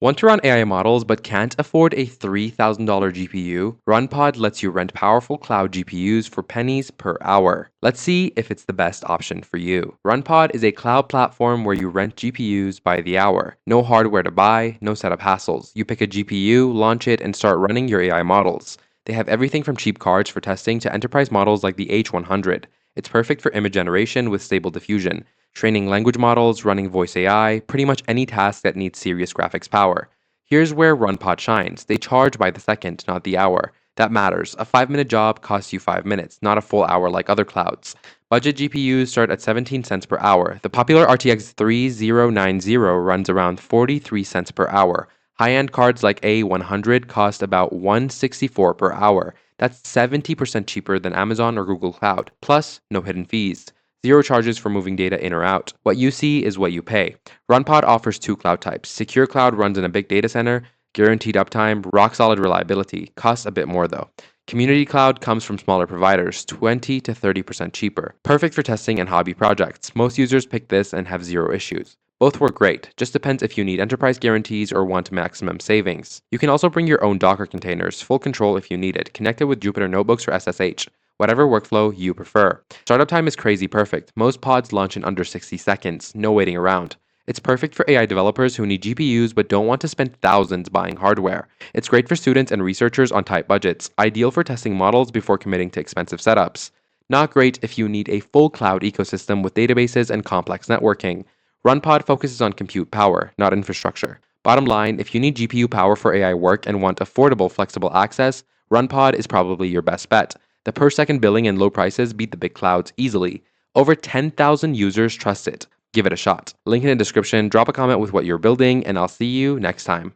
Want to run AI models but can't afford a $3,000 GPU? Runpod lets you rent powerful cloud GPUs for pennies per hour. Let's see if it's the best option for you. Runpod is a cloud platform where you rent GPUs by the hour. No hardware to buy, no setup hassles. You pick a GPU, launch it, and start running your AI models. They have everything from cheap cards for testing to enterprise models like the H100. It's perfect for image generation with stable diffusion, training language models, running voice AI, pretty much any task that needs serious graphics power. Here's where Runpod shines. They charge by the second, not the hour. That matters. A 5-minute job costs you 5 minutes, not a full hour like other clouds. Budget GPUs start at 17 cents per hour. The popular RTX 3090 runs around 43 cents per hour. High-end cards like A100 cost about 164 per hour. That's 70% cheaper than Amazon or Google Cloud. Plus, no hidden fees. Zero charges for moving data in or out. What you see is what you pay. Runpod offers two cloud types. Secure Cloud runs in a big data center, guaranteed uptime, rock-solid reliability. Costs a bit more though. Community Cloud comes from smaller providers, 20 to 30% cheaper. Perfect for testing and hobby projects. Most users pick this and have zero issues. Both work great, just depends if you need enterprise guarantees or want maximum savings. You can also bring your own Docker containers, full control if you need it, connected with Jupyter Notebooks or SSH. Whatever workflow you prefer. Startup time is crazy perfect. Most pods launch in under 60 seconds, no waiting around. It's perfect for AI developers who need GPUs but don't want to spend thousands buying hardware. It's great for students and researchers on tight budgets, ideal for testing models before committing to expensive setups. Not great if you need a full cloud ecosystem with databases and complex networking. Runpod focuses on compute power, not infrastructure. Bottom line, if you need GPU power for AI work and want affordable, flexible access, Runpod is probably your best bet. The per second billing and low prices beat the big clouds easily. Over 10,000 users trust it. Give it a shot. Link in the description, drop a comment with what you're building, and I'll see you next time.